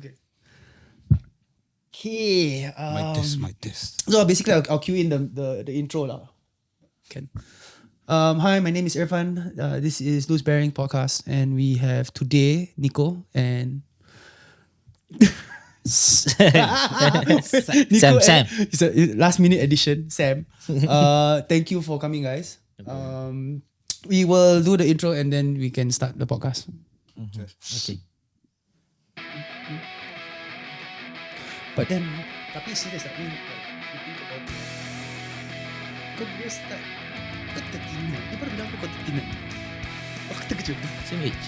Okay. Okay. My test. So basically, I'll cue in the intro lah. Can. Hi, my name is Irfan. This is Loose Bearing Podcast, and we have today Nico and Nico Sam. It's a last minute edition. Sam. Thank you for coming, guys. We will do the intro and then we can start the podcast. Okay. But then, tapi serious tak? I mean, like, you think about it. Kau bila start, kau tertina. Dia baru bilang kau tertina. Oh, kau terkejut. Same age.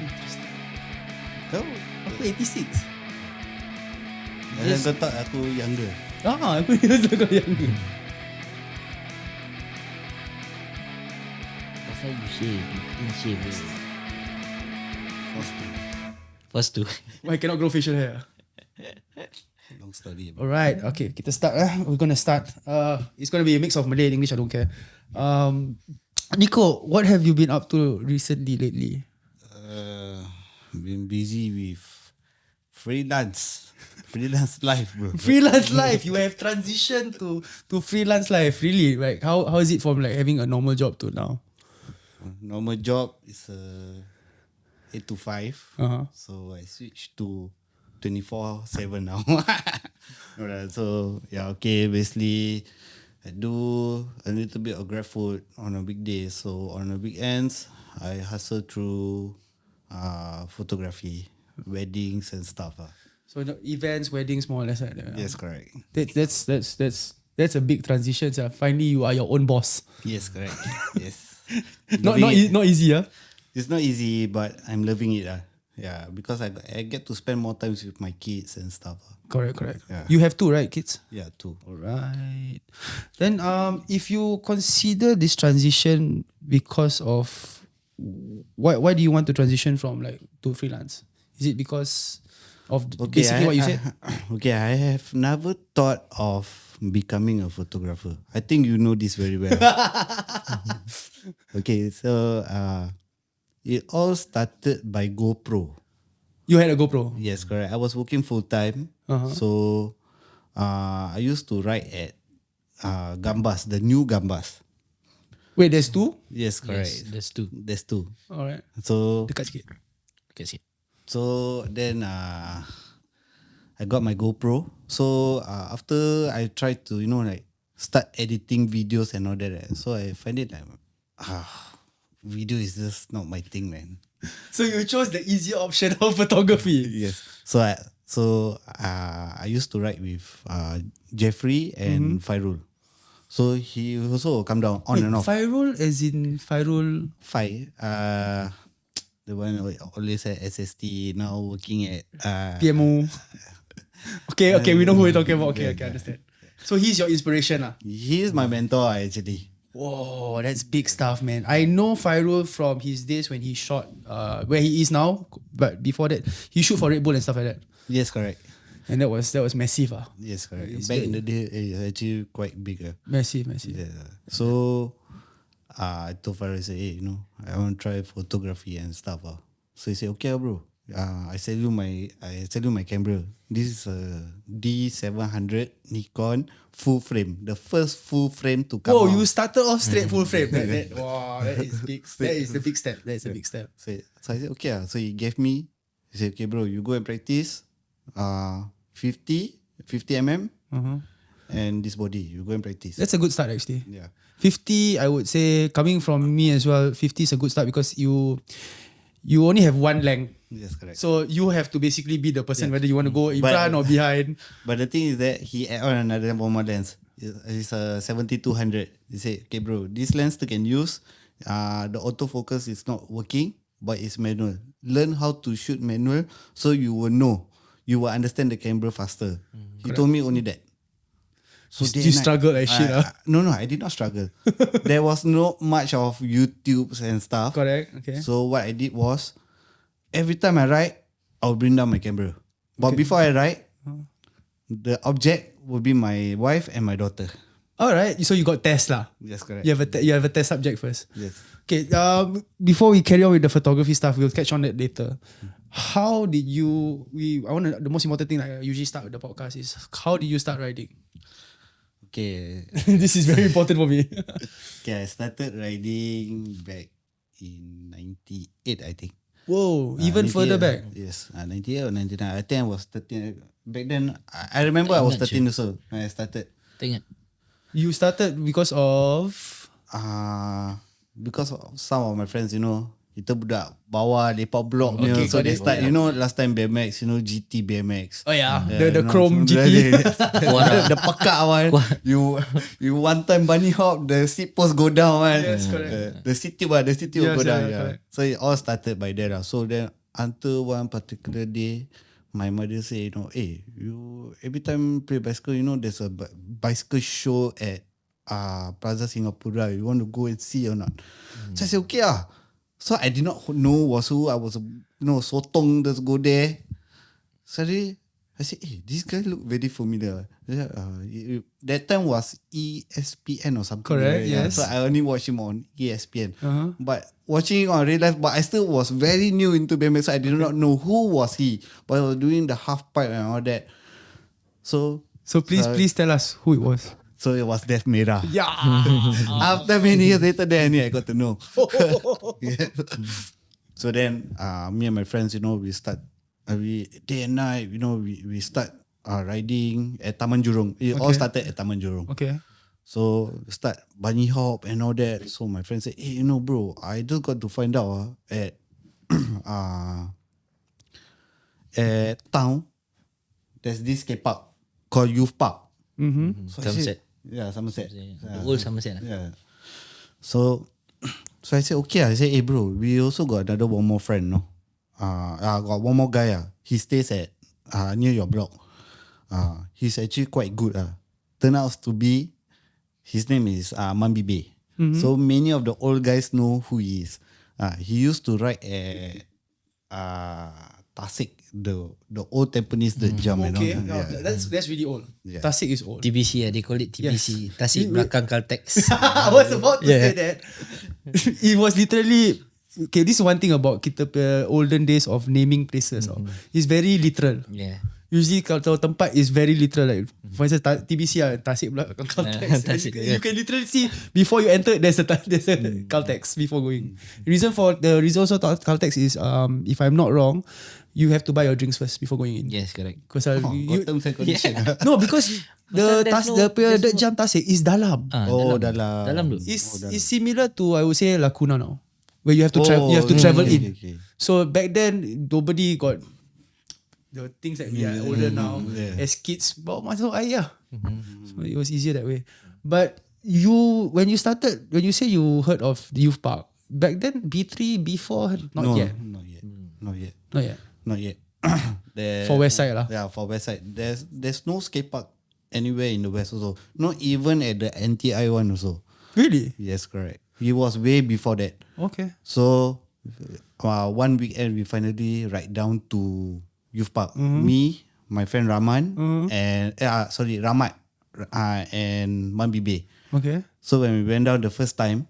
Interesting. Kau? Aku 86. Yes. Kau tak aku younger. Aku rasa kau yang ni. Pasal you shave. You didn't shave. First two. Why cannot grow facial hair? Long story. Alright, okay, kita start. We're gonna start. It's gonna be a mix of Malay and English. I don't care. Nico, what have you been up to recently, lately? Been busy with freelance life, bro. Freelance life. You have transitioned to freelance life. Really? Like how is it from like having a normal job to now? Normal job is 8 to 5. So I switched to 24/7 now. Alright, so yeah, okay. Basically, I do a little bit of Grab food on a weekday. So on the weekends, I hustle through photography, weddings and stuff. So the events, weddings, more or less like that. Yes, correct. That's a big transition. Finally, you are your own boss. Yes, correct. Yes. Not easy, huh? It's not easy, but I'm loving it. Yeah, because I get to spend more time with my kids and stuff. Correct. Yeah. You have two, right, kids? Yeah, too. Alright. Then if you consider this transition because of why do you want to transition from like to freelance? Is it because of basically what you said? I have never thought of becoming a photographer. I think you know this very well. Okay, so it all started by GoPro. You had a GoPro? Yes, correct. I was working full time. So I used to write at Gambas, the new Gambas. Wait, there's two? Yes, correct. Yes, There's two. Alright. So Dekat sikit. So then I got my GoPro. So after I tried to like start editing videos and all that, so I find it like video is just not my thing, man. So you chose the easier option of photography. Yes. So I used to write with Jeffrey and Fairul. So he also come down on and off. Fairul as in Fairul. The one who always at SST, now working at PMO. Okay, we know who we're talking about. Okay, understand. So he's your inspiration lah. He is my mentor actually. Whoa, that's big stuff, man. I know Fairul from his days when he shot where he is now, but before that, he shoot for Red Bull and stuff like that. Yes, correct. And that was massive. Yes, correct. It's Back in the day, it's actually quite big. Massive. Yeah. So I told Fairul, I said, hey, I want to try photography and stuff. So he said, okay, bro. I sell you my camera. This is a D700 Nikon full frame. The first full frame to come out. You started off straight full frame. Wow, that is big. That is the big step. That's a big step. So I said, okay. So he said, okay, bro, you go and practice 50 mm and this body. You go and practice. That's a good start actually. Yeah. 50, I would say, coming from me as well, 50 is a good start because you only have one length. Yes, correct. So you have to basically be the person whether you want to go in front or behind. But the thing is that he add on another one more lens. It's a 7200. He said, okay, bro, this lens you can use. The autofocus is not working, but it's manual. Learn how to shoot manual so you will know. You will understand the camera faster. He told me only that. So you struggled like shit. No, I did not struggle. There was not much of YouTubes and stuff. Correct. Okay. So what I did was, every time I write, I'll bring down my camera. But before I write, the object will be my wife and my daughter. Alright, so you got test lah. Yes, correct. You have a test subject first. Yes. Okay, before we carry on with the photography stuff, we'll catch on that later. How did you? The most important thing I usually start with the podcast is how did you start riding? Okay. This is very important for me. Okay, I started riding back in 98, I think. Whoa, even 98, further back. Yes, 98 or 99. I think I was 13. Back then, I remember I was 13 also when I started. Tak ingat. You started because of Because of some of my friends, kita budak bawah lepak block ni, Okay, so got they it. start, last time BMX, GT BMX. the chrome GT. The pekat one. You one time bunny hop, the seat post go down one. Yes, correct. The seat tube will go Yes, down. yeah, correct. So it all started by there. So then until one particular day, my mother say, hey, you every time play bicycle, there's a bicycle show at Plaza Singapura. You want to go and see or not? So I said, okay ah. So I did not know was who. I was, sotong, just go there. Suddenly, I said, hey, this guy look very familiar. That time was ESPN or something. Correct, right? yes. So I only watched him on ESPN. Uh-huh. But watching it on real life, but I still was very new into BMX. So I did not know who was he. But I was doing the half pipe and all that. So Please tell us who it was. So it was Death Merah. Yeah. After many years later, then I got to know. Yeah. So then, me and my friends, we start every day and night. We start riding at Taman Jurong. It all started at Taman Jurong. Okay. So start bunny hop and all that. So my friend said, hey, bro, I just got to find out at town, there's this skate park called Youth Park. Mm-hmm. So Somerset. Somerset. The old Somerset. Yeah. So I said, okay. I said, hey bro, we also got one more friend, no? Got one more guy. He stays at near your block. He's actually quite good. Turn out to be, his name is Mambibe. Mm-hmm. So many of the old guys know who he is. He used to ride at Tasik, the old Tampines, the jump. Okay. And all that. Yeah. That's really old. Yeah. Tasik is old. TBC, they call it TBC. Tasik belakang Caltex. I was about to say that. It was literally okay. This is one thing about kita olden days of naming places. It's very literal. Yeah. Usually kalau tempat is very literal. Like for instance, TBC Tasik belakang Caltex. Tasik, You can literally see before you enter there's a Caltex before going. The reason also Caltex is if I'm not wrong, you have to buy your drinks first before going in. Yes, correct. Because Got terms and conditions. no, because the jam Tasik is dalam. Dalam tu. It's similar to I would say Lacuna now, where you have to you have to travel in. Okay. So back then nobody got the things that we are older now as kids. Bawa masuk air. So it was easier that way. But when you say you heard of the youth park back then, B3 B4 not yet. Not yet. For West Side lah. Yeah, for West Side. There's no skate park anywhere in the West also. Not even at the NTI one also. Really? Yes, correct. He was way before that. Okay. So one weekend we finally ride down to Youth Park. Me, my friend Rahman, and Ramat, and Mambibe. Okay. So when we went down the first time,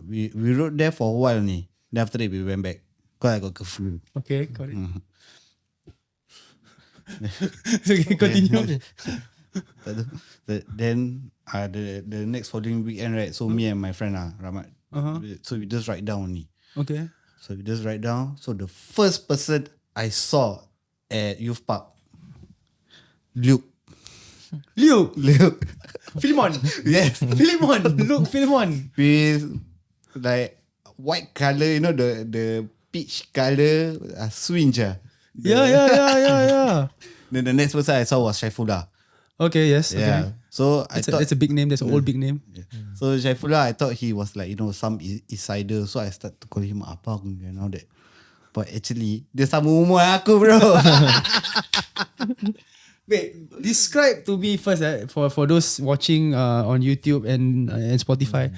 we rode there for a while ni. Then after that we went back. Cause I got flu. Okay, got it. Okay, continue. Then the next following weekend, right? So me and my friend Ramat. So we just ride down only. Okay. So we just ride down. So the first person I saw at Youth Park, Luke. Philemon. Yes. Philemon. With like white color, the peach color swinge. Yeah. Then the next person I saw was Shaifullah. Okay, yes. Yeah. Okay. So I thought That's a big name. That's an old big name. Yeah. So Shaifullah, I thought he was like, some East Sider. So I started to call him Abang and all that. But actually, dia sama umur aku, bro. Wait, describe to me first for those watching on YouTube and Spotify.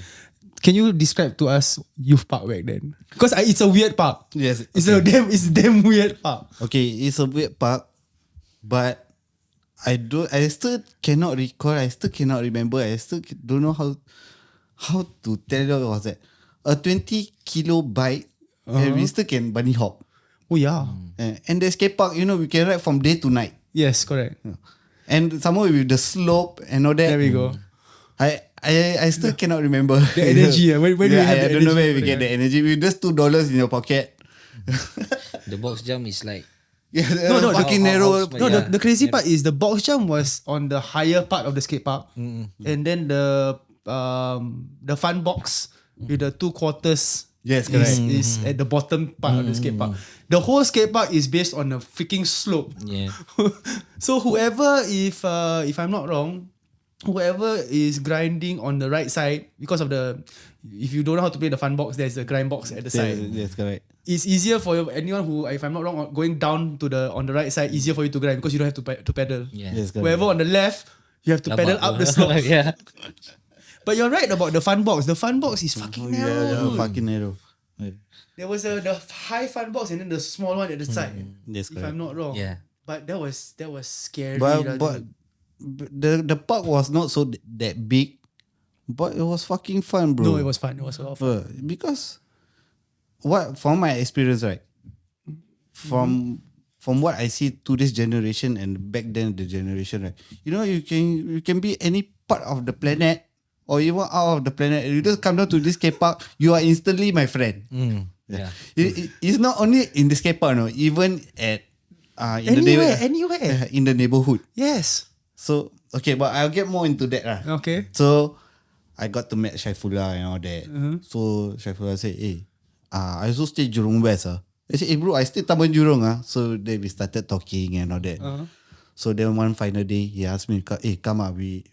Can you describe to us Youth Park back then? Because it's a weird park. Yes. It's a damn weird park. Okay, it's a weird park, but I still cannot recall. I still cannot remember. I still don't know how to tell you what was that. a 20 kilo bike and we still can bunny hop. Oh yeah. And the skate park, we can ride from day to night. Yes, correct. And somewhere with the slope and all that. There we go. I still cannot remember The energy. Where do you have I the don't know where energy? we get the energy. With just $2 in your pocket. The box jump is like No, fucking narrow. No, Yeah. the crazy part is the box jump was on the higher part of the skate park, and then the fun box with the 2/4 Yes, correct. is at the bottom part of the skate park. The whole skate park is based on a freaking slope. yeah. So whoever, if I'm not wrong, whoever is grinding on the right side because of if you don't know how to play the fun box, there's a grind box at the side. Yes, correct. It's easier for anyone who, if I'm not wrong, going down to on the right side, easier for you to grind because you don't have to pedal. Yeah. Yes, correct. Whoever on the left, you have to pedal up the slope. Yeah. But you're right about the fun box. The fun box is fucking narrow. dude. Fucking narrow. Yeah. There was the high fun box and then the small one at the side. Yes, If correct. I'm not wrong. Yeah. But that was scary. But the park was not so that big, but it was fucking fun, bro. no, it was fun. It was a lot of fun. Because from my experience, right? From what I see to this generation and back then the generation, right? You can be any part of the planet or even out of the planet. You just come down to this skate park, you are instantly my friend. Yeah. It's not only in the skate park, no, even at Anywhere. in the neighborhood. Yes. So okay, but I'll get more into that lah. Okay. So I got to meet Shaifullah and all that. So Shaifullah said, "Hey, I also stay Jurong West. I said, "Hey bro, I stay Taman Jurong." So then we started talking and all that. So then one final day, he asked me, "Hey, come up, we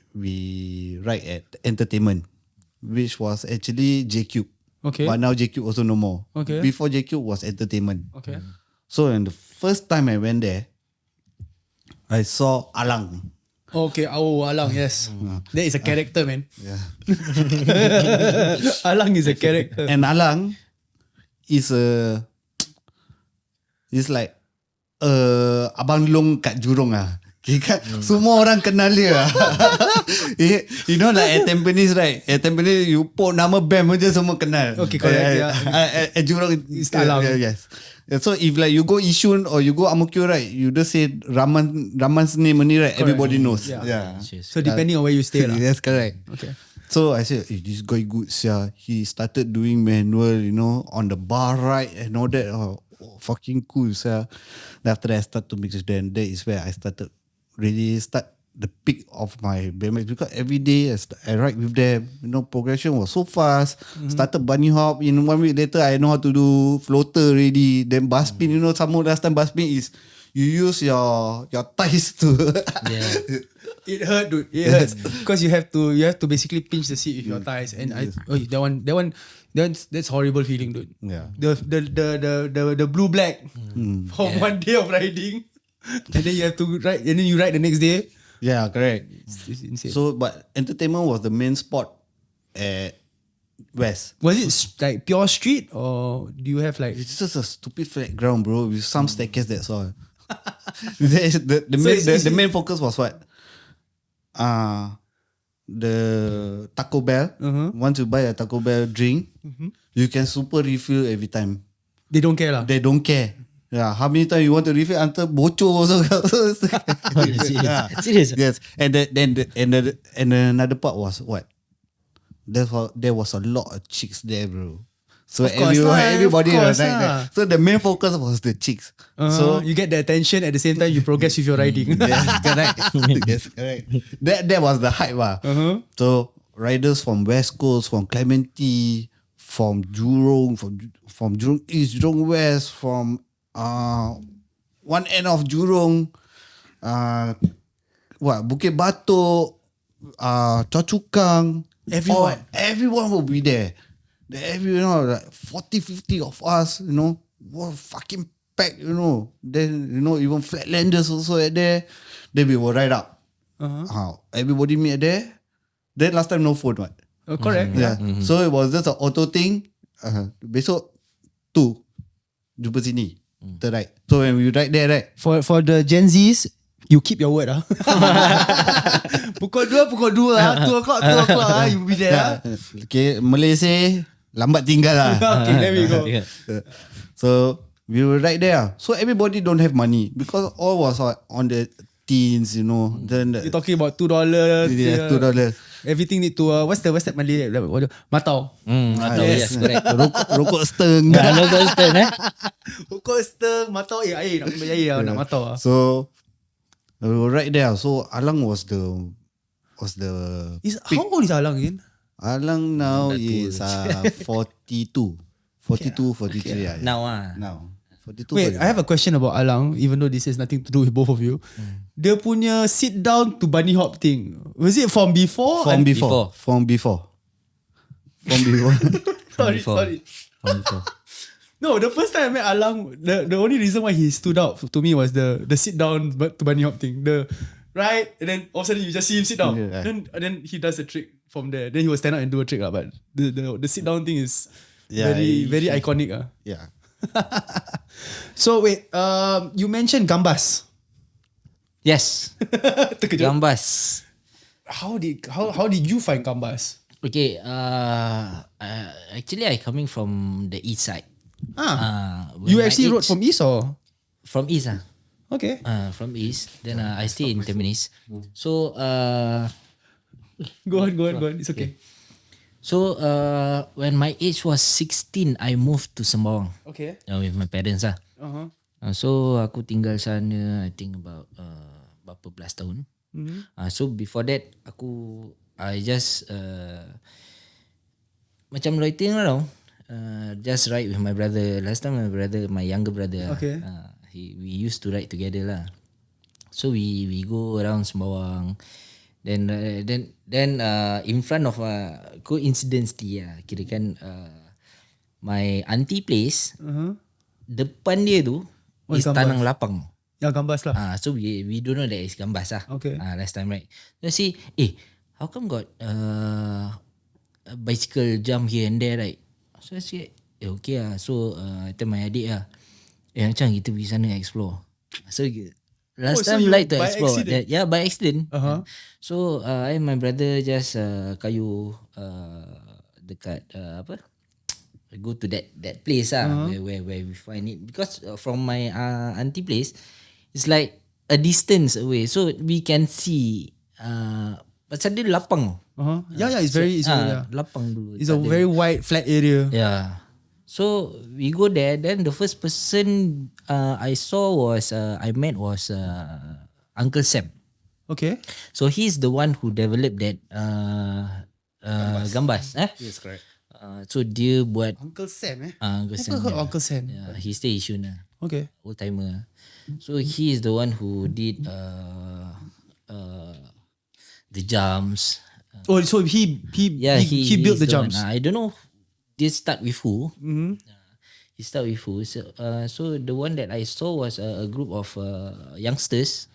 ride at Entertainment," which was actually JQ. Okay. But now JQ also no more. Okay. Before JQ was Entertainment. Okay. So and the first time I went there, I saw Alang. Okay. Oh, Alang. Yes. That is a character, man. Yeah. Alang is a character. And Alang is like Abang Long kat Jurong ah. Semua orang kenal dia. You know like at Tampines, right? At Tampines you put nama BAM je semua kenal. Okay, correct. At Jurong It's Alang. Yes. So if like you go Yishun or you go Ang Mo Kio, right, you just say Raman's name only, right? Everybody knows. Yeah. Cheers. So depending on where you stay, lah. That's correct. Okay. So I said, this guy good, sia. He started doing manual, on the bar ride and all that. Oh, fucking cool, sia. Then after that, I started to mix with them. That is where I started the peak of my BMX because every day I ride with them. Progression was so fast. Started bunny hop. In 1 week later, I know how to do floater already. Then bus spin. Some more last time bus spin is you use your thighs to. Yeah. It hurt, dude. It hurts because you have to basically pinch the seat with your thighs, and that's horrible feeling, dude. Yeah. The blue black from one day of riding, and then you have to ride, and then you ride the next day. Yeah, correct. It's insane. So, but Entertainment was the main spot at West. Was it like pure street, or do you have like? It's just a stupid flat ground, bro, with some staircase. That's all. The main focus was what? The Taco Bell. Once you buy a Taco Bell drink, you can super refill every time. They don't care, lah. They don't care. Yeah, how many times you want to refill until bocor also. Yeah. Serious? Yes, and another part was what? There was a lot of chicks there, bro. So everybody was like that. So the main focus was the chicks. So you get the attention at the same time you progress with your riding. yes, correct. Yes, correct. That was the hype, So riders from West Coast, from Clementi, from Jurong, from Jurong East, Jurong West, from one end of Jurong, Bukit Batok, Choa Chu Kang, everyone will be there. Like 40, 50 of us, were fucking packed, Then, even Flatlanders also at there. Then we will ride up. Everybody meet there. Then last time no phone, what? Correct. Yeah. So it was just an auto thing. Besok tu jumpa sini. Right. So when we ride there, right? For the Gen Zs, you keep your word, pukul 2, 2 o'clock, you be there. Okay, Malaysia, lambat tinggal lah. Okay, there we go. Yeah. So we were right there. So everybody don't have money because all was on the teens, you know. Then You're talking about $2. yeah, $2. Everything need to what's that Malay? Matau. Atau yes, correct. Rokok seteng. Local stand Pukul seteng matau air nak ambil air nak matau. So we were right there. So Alang was the How old is Alang again? Alang now is 42. 43 yeah. Now Now 42. Wait, I have a question about Alang, even though this has nothing to do with both of you. Dia punya sit down to bunny hop thing, was it from before? From before. Sorry. From before. No, the first time I met Alang, the only reason why he stood out to me was the sit down to bunny hop thing. The right, and then all of a sudden you just see him sit down. Yeah. Then he does a trick from there. Then he will stand up and do a trick. But the sit down thing is Yeah, very iconic. Yeah. So wait, you mentioned Gambas. Yes. Terkejut. Gambas. How did you find Gambas? Okay, actually I coming from the east side. When You my actually age- wrote from East or? from east Okay. from east. Then I stay in Tampines. So Go on. It's okay. so when my age was 16, I moved to Sembawang Okay. with my parents lah. Uh-huh. So aku tinggal sana I think about berapa belas tahun. So before that I just macam loitering around, just ride with my brother. Last time my younger brother, Okay. we used to ride together lah. So we go around Sembawang. Then in front of coincidentally kira kan my auntie place, depan dia tu is Gambas. tanang lapang. Ya, Gambas lah. So we don't know that is Gambas lah. Okay. Last time, right? So see, how come got a bicycle jump here and there, right? So I say, okay lah. So I tell my adik lah, macam kita pergi sana explore. So last so time you like to by explore. accident? Yeah, by accident. Uh-huh. So I and my brother just kayu dekat go to that place where we find it, because from my auntie place it's like a distance away, so we can see pasal dia lapang. Uh-huh. Yeah, it's very Lapang dulu. it's a very wide flat area. Yeah. So we go there. Then the first person I met was Uncle Sam. Okay. So he's the one who developed that Gambas. Yes, correct. So dia buat Uncle Sam Uncle Sam. Never heard of Uncle Sam. Yeah, he stay Yishun Okay. old timer. So he is the one who did the jumps. Oh, so he built he's the jumps. one. I don't know. This start with who? Mm-hmm. He start with who? So the one that I saw was a group of youngsters.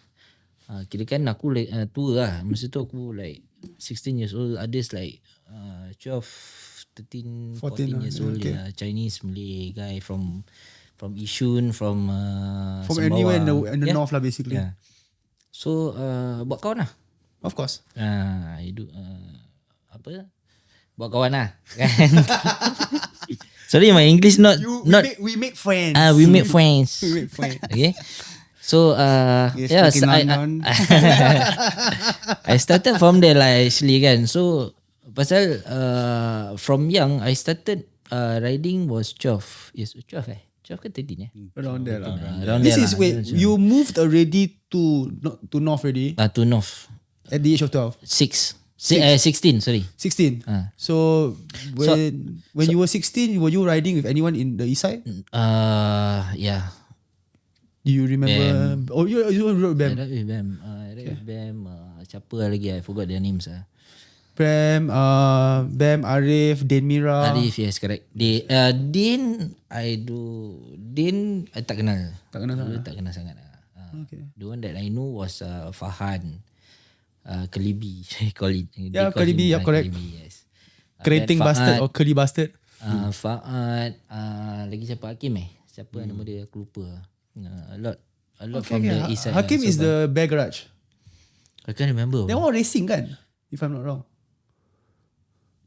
Kira kan aku tua lah. Masa tu aku like 16 years old. Others like 12, 13, 14 years old. okay. Chinese, Malay guy from Yishun, from anywhere in Sembawang. the north lah basically. Yeah. So buat kawan lah. Of course. I do buat kawan lah. Sorry, my English not. We make friends. We make friends. We make friends. Okay. So Yes, so I started from there lah actually kan. So pasal from young I started riding was 12. Yes, 12 12 ke 13 Around there lah. Around This there is lah. wait, you moved already to north already To North. at the age of 12. 16, sorry. 16. So when you were 16, were you riding with anyone in the east side? Yeah. Do you remember? Oh, you rode I Bam. ride with Bam. Siapa lagi? I forgot their names. Bam, Bam, Arif, Denmira. Arif, yes, correct. Din, I tak kenal. Tak kenal Dulu sangat. tak kenal sangat. Okay. The one that I know was Fahan. Kelibi, they call it. They Yeah, call Kelibi, him, yeah, correct. Kelibi, yes. Kerating Then bastard or curly bastard. Faad, lagi siapa? Hakim Siapa nama dia? Aku lupa. A lot from the east side. Hakim is the bear garage. I can't remember. They all racing kan? If I'm not wrong.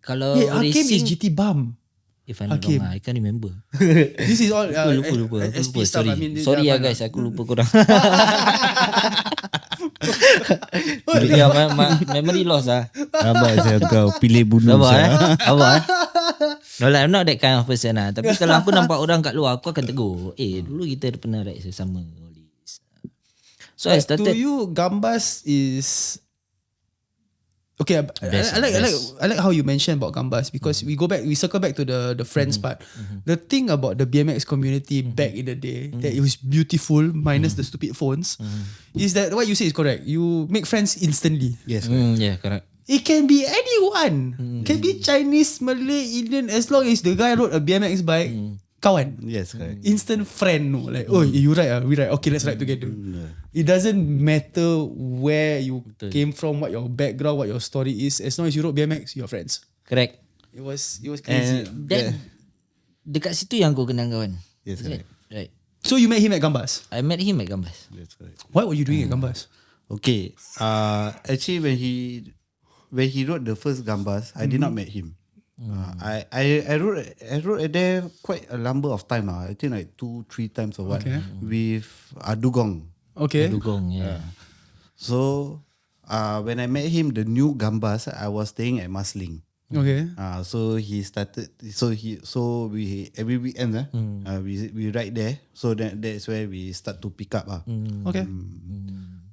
Kalau Hakim is racing, GT Bum. If I'm not Hakim. wrong, I can't remember. This is all Lupa. SP stuff. Sorry, I mean, sorry yeah, guys, aku lupa korang. Oh, Yeah, my memory loss Rabak saya kau pilih bunuh Sabar saya. Sabar No lah, I'm not that kind of person Tapi kalau aku nampak orang kat luar, aku akan tegur. Dulu kita ada pernah ride sesama. So I To started. you, Gambas is okay. Best. I like how you mentioned about Gambas because we circle back to the friends part. The thing about the BMX community back in the day that it was beautiful minus the stupid phones is that what you say is correct. You make friends instantly. Yes. Yeah, correct. It can be anyone. Can be Chinese, Malay, Indian, as long as the guy rode a BMX bike. Kawan. Yes, correct. Instant friend. No? Like, oh, you ride, we ride. Okay, let's ride together. It doesn't matter where you came from, what your background, what your story is. As long as you rode BMX, you're friends. Correct. It was crazy. Dekat situ yang aku kenal kawan. Yes, Is correct. it? Right. So you met him at Gambas. I met him at Gambas. That's correct. What were you doing at Gambas? Okay. Actually, when he wrote the first Gambas, I did not meet him. I wrote there quite a number of times. I think like 2-3 times or what with Dugong. Okay. Dugong, yeah. So when I met him, the new Gambas, I was staying at Masling. Okay. So he started. So we every weekend we ride there. So that's where we start to pick up. Okay.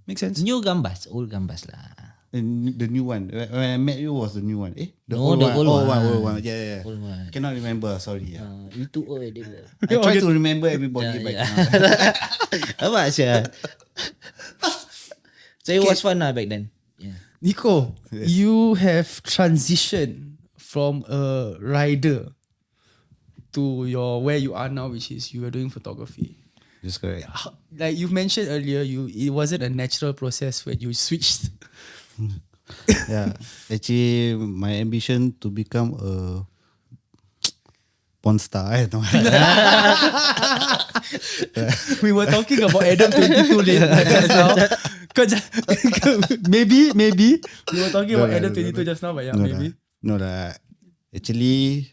Makes sense. New Gambas, old Gambas lah. And the new one. When I met you was the new one. The No, old the one. old one. Old one. Yeah. Old one. Cannot remember. Sorry. You too old already lah. I try to remember everybody back now. Apa Syah? So it was fun lah back then. Yeah. Nico, you have transitioned from a rider to where you are now, which is you are doing photography. That's correct. Like you mentioned earlier, it wasn't a natural process when you switched. Yeah. Actually, my ambition to become a porn star. I don't know. We were talking about Adam 22 just now. Maybe we were talking about Adam 22 just now, but yeah, maybe. No, actually,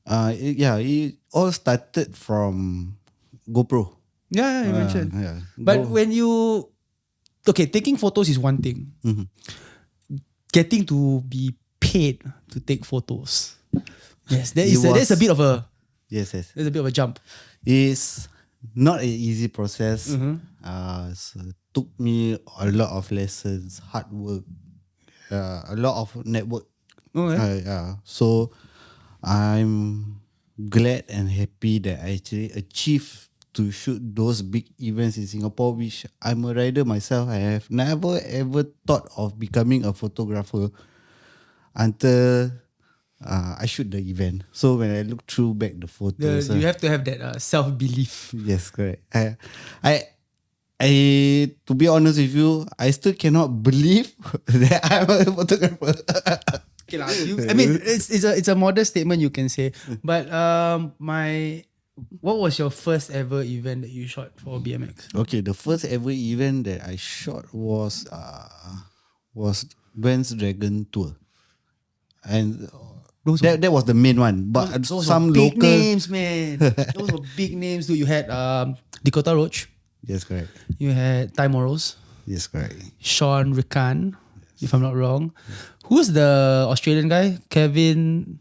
it all started from GoPro. Yeah, you mentioned. Yeah. But when you taking photos is one thing. Getting to be paid to take photos. Yes, that's a bit of a Yes. there's a bit of a jump. It's not an easy process. So it took me a lot of lessons, hard work, a lot of network. So I'm glad and happy that I actually achieved to shoot those big events in Singapore, which I'm a rider myself. I have never ever thought of becoming a photographer until I shoot the event. So when I look through back the photos, You have to have that self-belief. yes, correct. I to be honest with you, I still cannot believe that I'm a photographer. Okay, I mean, it's a modest statement you can say, but what was your first ever event that you shot for BMX? Okay, the first ever event that I shot was Ben's Dragon Tour, and that was the main one. But Those some were big local names, man. Those were big names. Dude, you had Dakota Roach, Yes, correct. you had Ty Morrows, Yes, correct. Sean Rican, if I'm not wrong. Who's the Australian guy? Kevin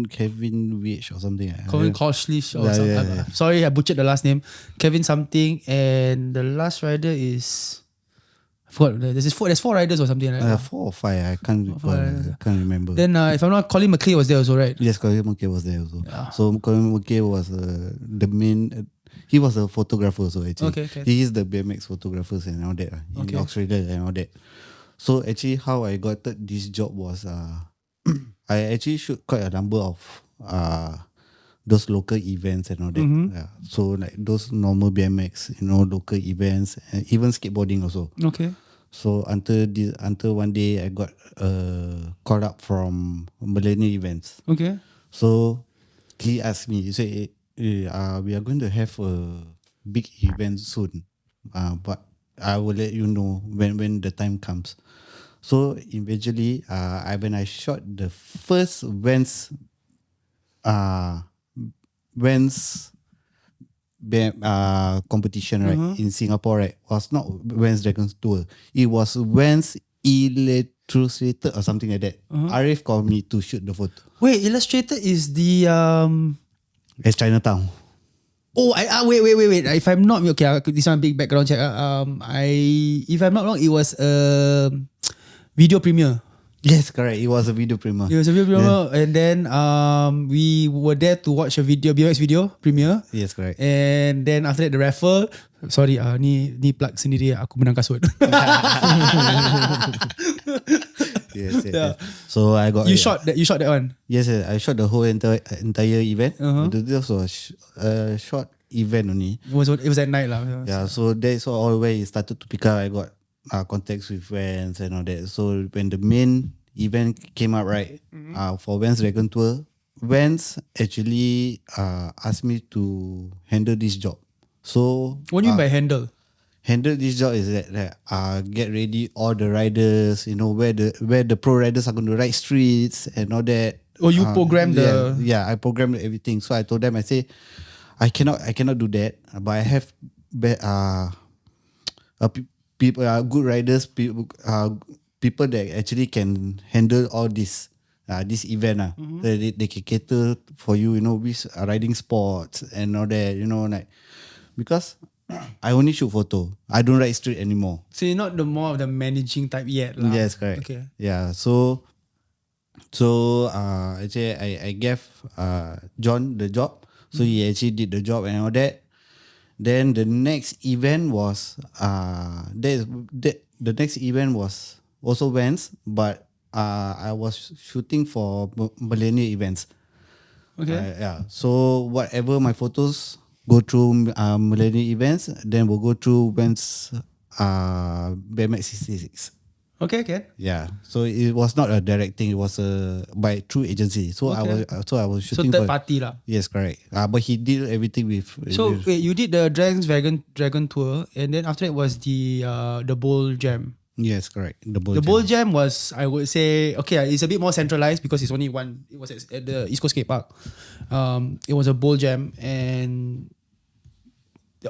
Kevin Witch or something. Kevin Coslish or Yeah, something. yeah, yeah. Sorry, I butchered the last name. Kevin something, and the last rider is I forgot. There's four riders or something, right? 4 or 5. I can't recall. I can't remember. Then if I'm not, Colin McClay was there also, right? Yes, Colin McKay was there also. So Colin McKay was the main. He was a photographer also actually. Okay. He is the BMX photographers and all that in Australia and all that. So actually, how I got this job was I actually shoot quite a number of those local events and all that. Yeah. So like those normal BMX, local events and even skateboarding also. Okay. So until one day I got called up from Millennium Events. Okay. So he asked me, he said, we are going to have a big event soon, but I will let you know when the time comes. So eventually, when I shot the first Vans competition, right, in Singapore, right, was not Vans Dragons Tour. It was Vans Illustrator or something like that. Arif called me to shoot the photo. Wait, Illustrator is the It's Chinatown. Oh, wait. If I'm not okay, this one big background check. If I'm not wrong, it was video premiere. Yes, correct. It was a video premiere. It was a video premiere, and then we were there to watch a video, BMX video premiere. Yes, correct. And then after that the raffle. Sorry, ni plug sendiri. Aku menang kasut. Yes. So I got You shot that one. Yes, I shot the whole entire event. This was a short event only. It was at night lah. Yeah, so that's all where it started to pick up. I got contacts with Vans and all that. So when the main event came up, right, for Vans Dragon Tour, Vans actually asked me to handle this job. So What do you mean by handle? Handle this job is that get ready all the riders, where the pro riders are going to ride streets and all that. Oh, you program the I programmed everything. So I told them, I say, I cannot do that, but I have people good riders, people that actually can handle all this event. They can cater for you, with riding sports and all that, like, because I only shoot photo. I don't ride street anymore. So you're not the more of the managing type yet lah. Yes, correct. Okay. Yeah. So actually I gave John the job. So he actually did the job and all that. Then the next event was the next event was also Vans, but I was shooting for millennial events. Okay. Yeah. So whatever my photos go through millennial events, then we'll go through Vans BMX 66. Okay. Yeah. So it was not a direct thing. It was by through agency. So Okay. I was So shooting third for, party lah. Yes, correct. But he did everything with. So wait, you did the Dragon Tour, and then after that was the Bowl Jam. Yes, correct. The Bowl Jam was, I would say, okay, it's a bit more centralized because it's only one. It was at the East Coast Skate Park. It was a Bowl Jam, and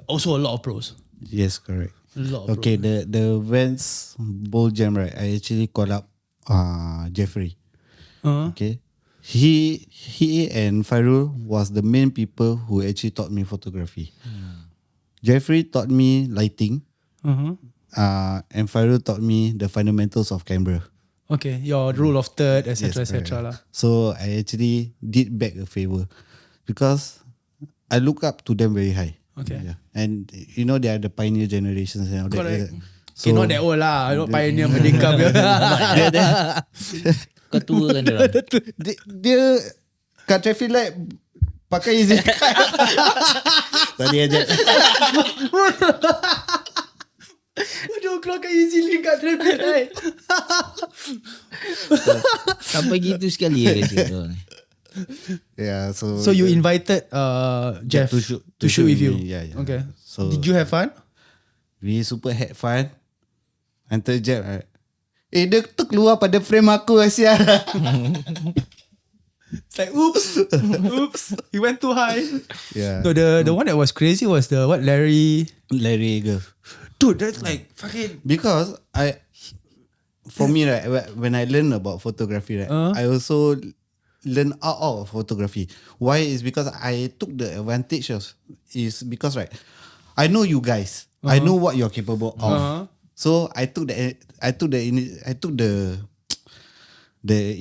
also a lot of pros. Yes, correct. A lot of Okay, pros. the Vans Bowl Jam, right? I actually called up Jeffrey. Okay, he and Fairul was the main people who actually taught me photography. Jeffrey taught me lighting. And Fairul taught me the fundamentals of camera. Okay, your rule of third, etc., Yes, etc. lah. So I actually did back a favor because I look up to them very high. Okay. Yeah. And they are the pioneer generations and all that. Correct. So Okay, not that old lah. Not pioneer merdeka. Kau tua kan dia. dia kat traffic light pakai easy card. Tadi aja. Dia keluarkan easy link kat traffic light. Sampai gitu sekali ya situ. Yeah, So you invited Jeff to shoot with you. Yeah. Okay. So Did you have fun? we super had fun. Until Jeff, dia tu keluar pada frame aku Asia. It's like oops, he went too high. Yeah. No, the one that was crazy was the Larry Eagle. Dude, that's like fucking. Because for me, right, when I learn about photography, right, I also learn out of photography. Why? Is because I took the advantage of, is because, right, I know you guys. I know what you're capable of. So I took the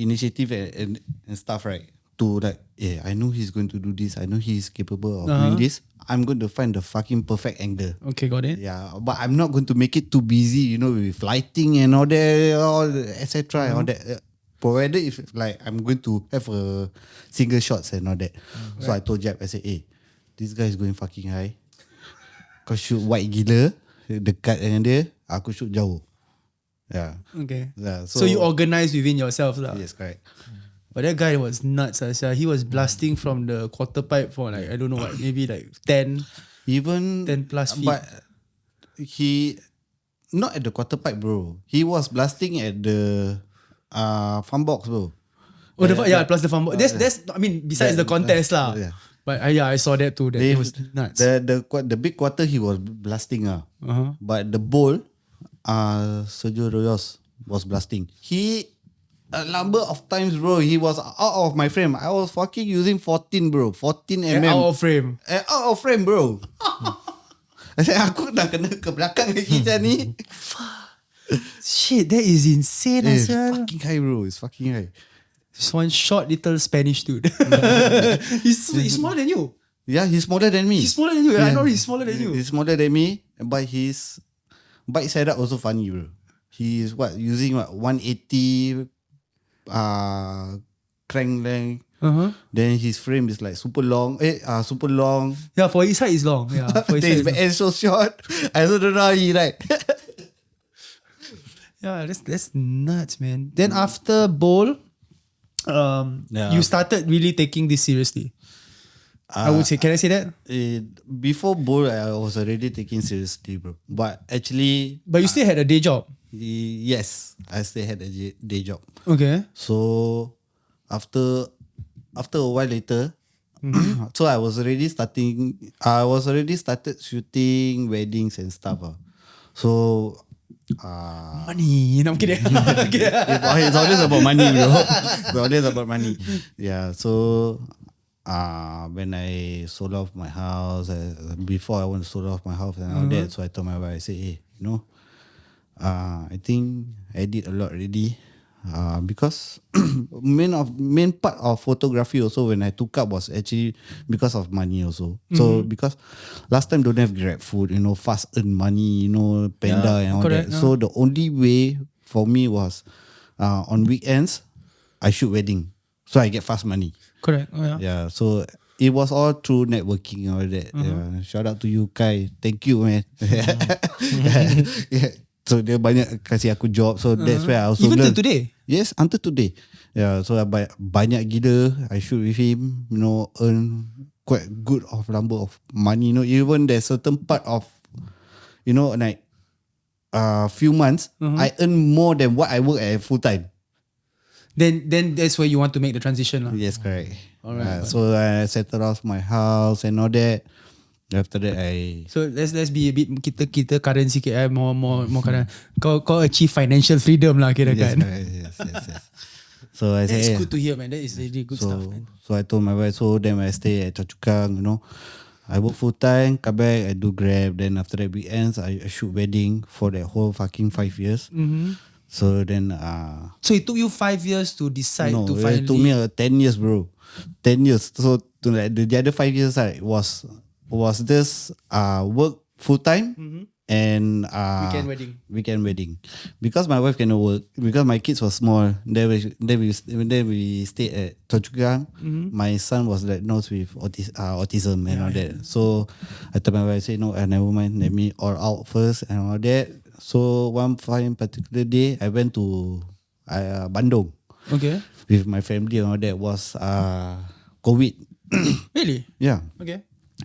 initiative and stuff, right, to like, I know he's going to do this. I know he's capable of doing this. I'm going to find the fucking perfect angle. Okay, got it. Yeah, but I'm not going to make it too busy, with lighting and all that, etc. and all that. Provided if like I'm going to have a single shots and all that. So I told Jeb, I said, this guy is going fucking high. Kau shoot wide gila, dekat dengan dia, aku shoot jauh. Yeah. Okay. Yeah, So you organize within yourself lah. Yes, correct. But that guy was nuts. He was blasting from the quarter pipe for like, I don't know what, maybe like 10 Even 10 plus feet. But he not at the quarter pipe, bro. He was blasting at the farm box, bro. Oh, plus the fun. That's I mean, besides the contest lah. Yeah. But I saw that too. That it was nuts. The big quarter he was blasting, but the bowl, Sergio Reyes was blasting. He a number of times, bro. He was out of my frame. I was fucking using 14, bro. 14 mm. Out of frame. Out of frame, bro. Aku dah kena ke belakang lagi ni. Shit, that is insane. It's fucking high, bro. It's fucking high. This one short little Spanish dude. he's smaller than you. Yeah, he's smaller than me. He's smaller than you. Yeah. I know he's smaller than you. He's smaller than me, but his bike setup also funny, bro. He's using 180 crank length. Then his frame is like super long. Super long. Yeah, for his height is long. Yeah, for his height is so short. I also don't know how he like. Yeah, that's nuts, man. Then after bowl, you started really taking this seriously. I would say, can I say that? Before bowl, I was already taking seriously, bro. But actually, but you still had a day job. Yes, I still had a day job. Okay. So after a while later, so I was already started shooting weddings and stuff. So money, I'm kidding. It's always about money, bro. It's always about money. Yeah. So when I sold off my house, before I want to sold off my house and all that, so I told my wife, I said, hey, I think I did a lot already. Because main part of photography also when I took up was actually because of money also. So because last time don't have Grab food, fast earn money, Panda and all correct, that. So the only way for me was on weekends I shoot wedding, so I get fast money. Correct. Oh, yeah. Yeah. So it was all through networking and all that. Yeah. Shout out to you, Kai. Thank you, man. Yeah. So dia banyak kasih aku job. So that's where I also even learned. till today. Yes, until today. Yeah, so banyak gila I shoot with him, earn quite good of number of money. Even there's certain part of, like few months, I earn more than what I work at full time. Then that's where you want to make the transition lah. Yes, correct. Alright. So I settled off my house and all that. After that So let's be a bit kita current sikit more current. Kau achieve financial freedom lah kira kan. Yes. So I said, that's good to hear, man. That is really good stuff, man. So I told my wife, so then I stay at Choa Chu Kang, I work full time, come back, I do Grab. Then after that weekends, I shoot wedding for that whole fucking 5 years. So then so it took you 5 years to decide to finally. It took me 10 years, bro. 10 years. So the other 5 years was this work full time and weekend wedding because my wife cannot work because my kids were small. Then we stayed at Choa Chu Kang. My son was diagnosed with autism and all that. So I told my wife, I said, no, never mind, let me all out first and all that. So one fine particular day I went to Bandung. Okay. With my family and all that. Was COVID. Really? Yeah. Okay.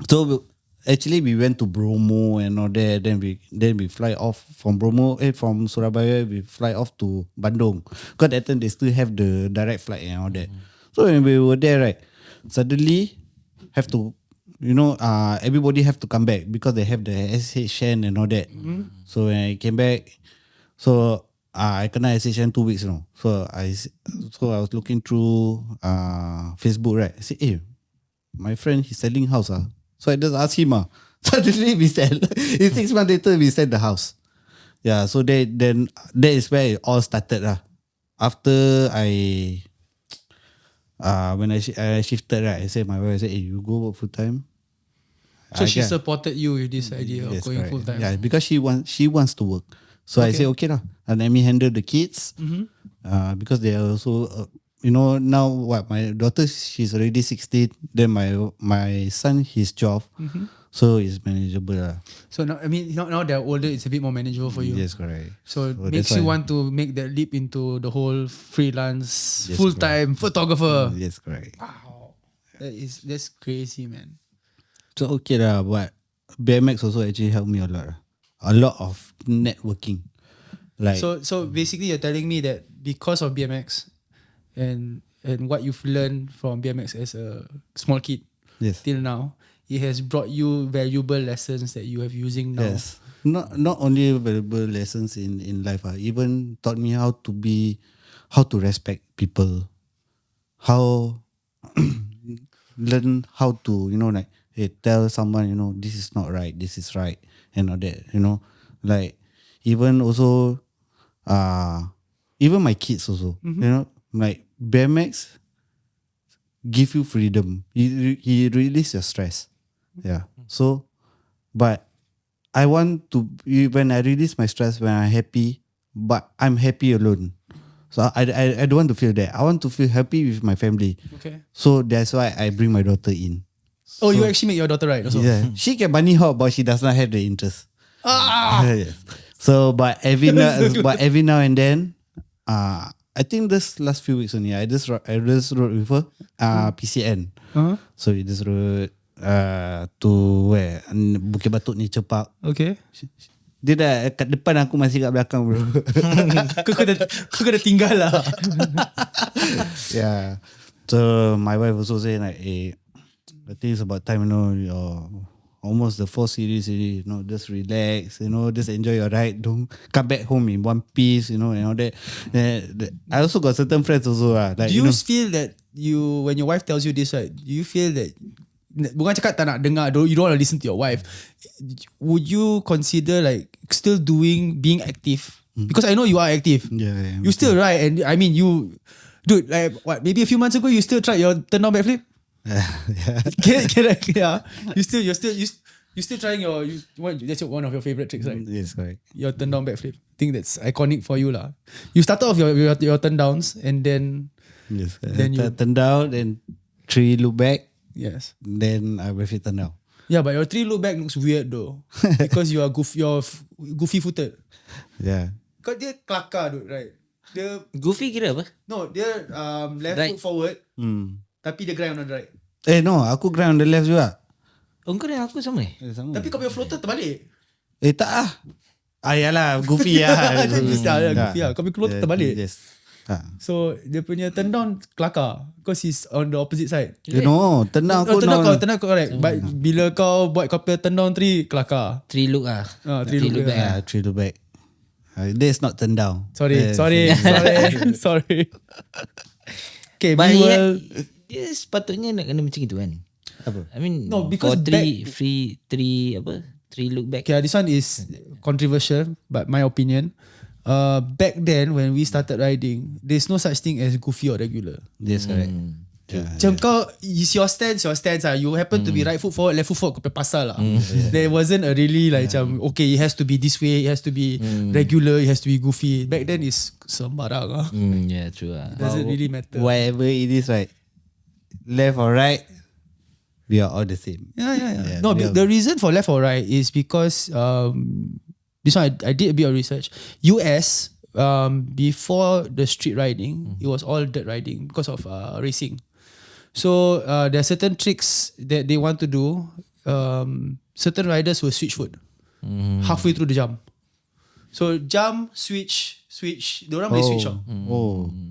So actually we went to Bromo and all that. Then we fly off from Bromo. From Surabaya we fly off to Bandung. Because that time they still have the direct flight and all that. So when we were there, right, suddenly have to, everybody have to come back because they have the SHN and all that. So when I came back, so I kena SHN 2 weeks now. So I was looking through Facebook, right? I said, hey, my friend he's selling house. So I just asked him. Suddenly we sell. In 6 months later we sell the house. Yeah, so then that is where it all started. After when I shifted, right, I said my wife, I said, hey, you go work full time. So she supported you with this idea of going correct. full time. Yeah, because she wants to work. So I said, okay lah, and let me handle the kids. Because they are also now what, my daughter, she's already 16. Then my son, he's 12. So it's manageable. So now they're older, it's a bit more manageable for you. Yes, correct. So it makes you want to make that leap into the whole freelance, full-time photographer. Yes, correct. Wow. That's crazy, man. So okay lah, but BMX also actually helped me a lot. a lot of networking. Like So basically, you're telling me that because of BMX and what you've learned from BMX as a small kid yes, till now, it has brought you valuable lessons that you have using now. yes. Not only valuable lessons in life, even taught me how to respect people, how learn how to like, hey, tell someone, this is not right, this is right, and all that, like even also even my kids also, like BMX give you freedom. He release your stress. Yeah. So, but I want to when I release my stress, when I'm happy, but I'm happy alone. So I don't want to feel that. I want to feel happy with my family. Okay. So that's why I bring my daughter in. Oh, you actually make your daughter ride also. Yeah, she can bunny hop, but she does not have the interest. Yes. So, but every now and then, I think this last few weeks only, I just rode with her, PCN. So we just rode to where Bukit Batok Nature Park. Okay. Dia dah kat depan, aku masih kat belakang, bro. Kau kena tinggal lah. Yeah. So my wife also say like, hey, I think it's about time, you're almost the 4 series already, just relax, just enjoy your ride. Don't come back home in one piece, and all that. I also got certain friends also like, Do you feel that when your wife tells you this, right, do you feel that bukan cakap tak nak dengar, you don't want to listen to your wife, would you consider like still being active? Because I know you are active. Yeah, You still ride, and I mean dude, like what, maybe a few months ago you still tried your turn down backflip? Yeah. You still trying that's one of your favorite tricks, right? Yes, correct. Your turn down backflip. I think that's iconic for you lah. You started off your turn downs, and then Yes. Then you- Turn down, then 3 look back, yes. then I backflip turn down. Yeah, but your 3 look back looks weird though. Because you're goofy footed. Yeah. Kau dia kelakar dude, right? Dia Goofy kira apa? no, dia left Right. foot forward, tapi dia grind on the right. No, aku grind on the left juga. Oh, kau dan aku sama Sama. Tapi kau punya floater terbalik. Tak ah. Yalah, goofy lah. Goofy lah. Kau punya floater terbalik. Yes. So dia punya turn down kelakar because he's on the opposite side. Turn down aku. Turn down correct. But bila kau buat kau punya turn down 3 kelakar. 3 look ah. 3 look back. 3 look back. This not turn down. Sorry. Okay, But we will. dia sepatutnya nak kena macam itu kan. Apa? I mean, No, because for 3 look back. Okay, this one is controversial, but my opinion. Back then when we started riding, there's no such thing as goofy or regular. Yes, correct. Yeah. Macam kau, is your stance lah. You happen to be right foot forward, left foot forward, kau pasal lah. There wasn't a really like macam, okay, it has to be this way, it has to be regular, it has to be goofy. Back then is sembarang lah. Yeah, true ah. It doesn't really matter. Whatever it is, right? Left or right, we are all the same. Yeah. No, the reason for left or right is because this one I did a bit of research. US before the street riding, it was all dirt riding because of racing. So there are certain tricks that they want to do. Certain riders will switch foot halfway through the jump. So jump, switch. Diorang boleh switch off.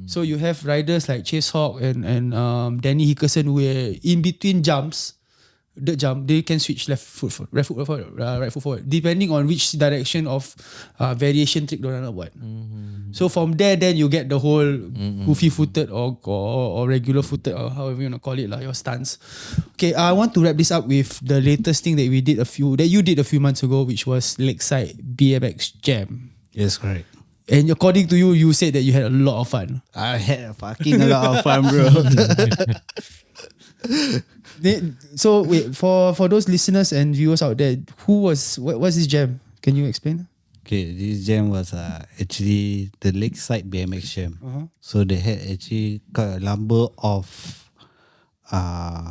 So you have riders like Chase Hawk and Danny Hickerson where in between jumps, the jump, they can switch right foot forward, depending on which direction of variation trick diorang nak buat. So from there, then you get the whole goofy footed or regular footed or however you want to call it lah, your stance. Okay, I want to wrap this up with the latest thing that you did a few months ago, which was Lakeside BMX Jam. Yes, correct. And according to you, you said that you had a lot of fun. I had a lot of fun, bro. So wait, for those listeners and viewers out there, what's this jam? Can you explain? Okay, this jam was actually the Lakeside BMX Jam. So they had actually quite a number of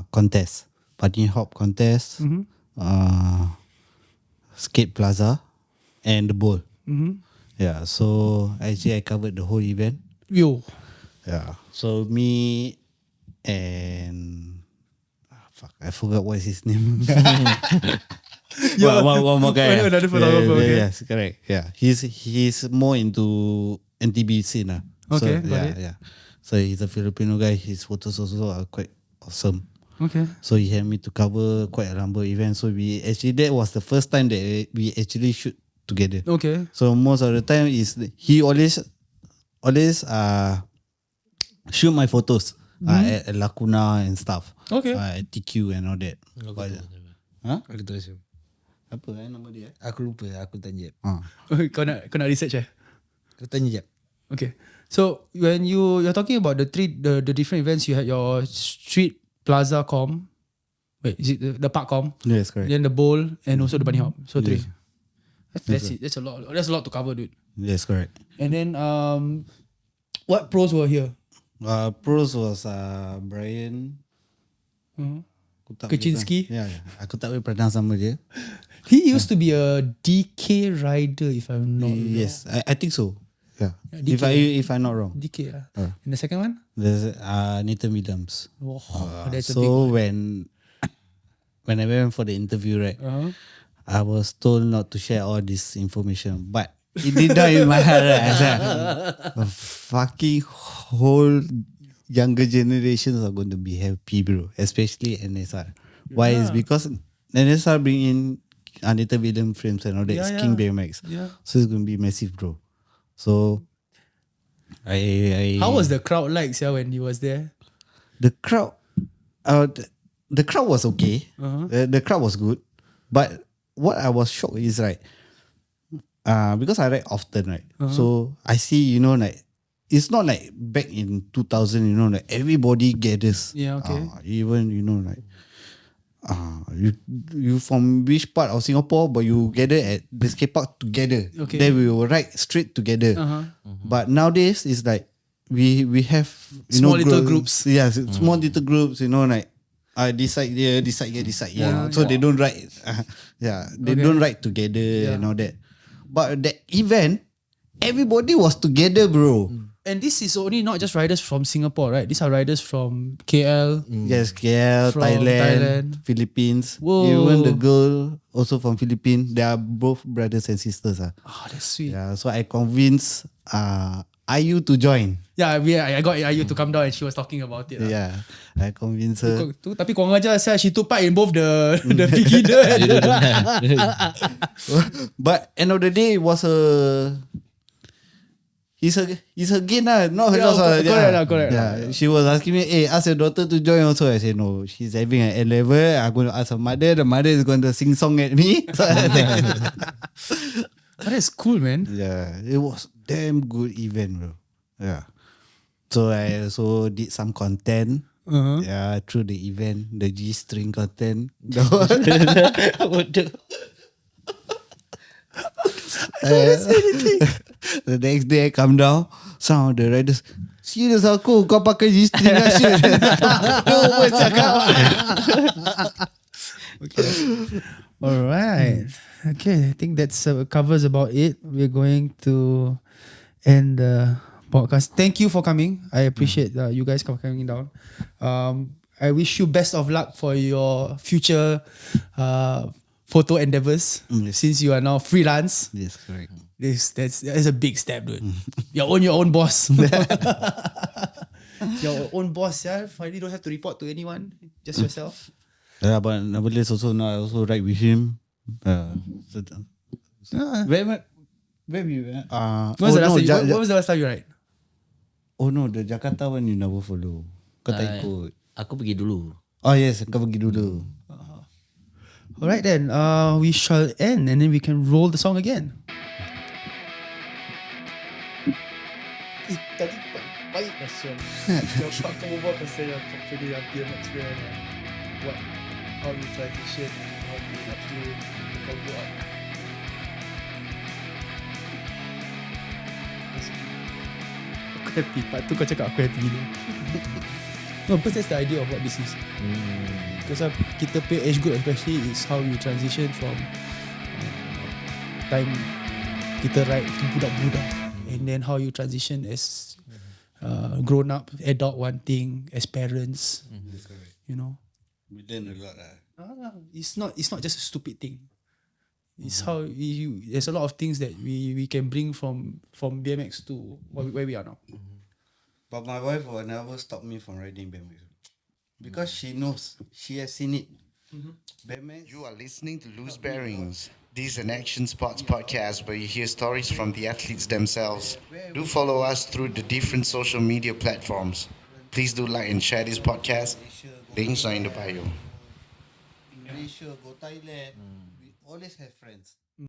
contests, bunny hop contest, skate plaza, and the bowl. Yeah, so actually I covered the whole event. Yo. Yeah, so me and I forgot what is his name. One more guy. Another photographer, okay. Yes, correct. Yeah, he's more into NTB scene. Okay, so, got it. yeah. So he's a Filipino guy. His photos also are quite awesome. Okay. So he had me to cover quite a number of events. So that was the first time that we actually shoot together. Okay. So most of the time he always shoot my photos at Lacuna and stuff. Okay. At TQ and all that. Aku tahu Sam. Apa nama dia? Aku lupa, aku tanya jap. kau nak research Aku tanya jap. Okay. So when you're talking about the different events, you had your street plaza com. Wait, is it the park com? Yes, correct. Then the bowl and also the bunny hop. So three. Yes. That's it. That's a lot. That's a lot to cover, dude. Yes, correct. And then what pros were here? Pros was Brian Aku tak Kaczynski? boleh aku tak boleh pronounce nama dia. He used to be a DK rider, if I'm not wrong. Yes, I think so. Yeah. DK. If I'm not wrong. DK. And the second one? There's Nathan Williams. Oh, that's a big So one. when I went for the interview, right, I was told not to share all this information, but it did not in my heart. The fucking whole younger generations are going to be happy, bro. Especially NSR. Why is because NSR bring in Nathan Williams frames and all that. It's King BMX. Yeah. So it's going to be massive, bro. So I How was the crowd like, when he was there? the crowd was okay. The crowd was good, but what I was shocked is because I ride often, right? So I see, like it's not like back in 2000, like everybody gathers. Yeah, okay. Even you from which part of Singapore, but you gather at the skate park together. Okay. Then we will ride straight together. But nowadays it's like we have Small little groups. Yeah, small little groups. Like decide here. So they don't ride. They don't ride together and all that. But that event, everybody was together, bro. And this is only not just riders from Singapore, right? These are riders from KL. Yes, KL, From Thailand, Thailand. Philippines. Whoa. Even the girl also from Philippines. They are both brothers and sisters. Oh, that's sweet. Yeah, so I convinced IU to join. Yeah, I got IU to come down and she was talking about it. Yeah, I convinced her. Tapi kurang ajar, she took part in both the beginner and But end of the day, it was It's her gain lah, not her loss. Correct. Yeah, she was asking me, hey, ask your daughter to join also. I said, no, she's having an A-level. I'm going to ask her mother. The mother is going to sing song at me. So that's cool, man. yeah, it was damn good event, bro. Yeah. So I also did some content. Yeah, through the event, the G-string content. The next day I come down, some of the riders, serious kau pakai G-string lah shit. Okay. Alright. Okay, I think that's covers about it. We're going to end the podcast. Thank you for coming. I appreciate you guys coming down. I wish you best of luck for your future photo endeavors. Since you are now freelance. Yes, correct. That's a big step, dude. You own your own boss. Your own boss, yeah. Finally don't have to report to anyone. Just yourself. Yeah, but nowadays also now I also ride with him. Where we went? When was the last time you ride? Oh no, the Jakarta one you never follow. Kau tak ikut. Aku pergi dulu. Oh yes, kau pergi dulu. Alright then, we shall end and then we can roll the song again. Tadi baik question. Jawab kamu buat pasal yang company yang BMX brand. What? How you transition? How you actually kau buat? Aku happy. Part tu kau cakap aku happy ni. No, because that's the idea of what this is. Because kita pay age group especially is how you transition from time kita ride to budak-budak and then how you transition as grown up, adult wanting, as parents. You know, We learn a lot. it's not just a stupid thing. It's how there's a lot of things that we can bring from BMX to where we are now. But my wife will never stop me from riding BMX because she knows, she has seen it. BMX. You are listening to Loose Bearings. This is an action sports podcast where you hear stories from the athletes themselves. Do follow us through the different social media platforms. Please do like and share this podcast. Links are in the bio. In Malaysia, go Thailand. We always have friends.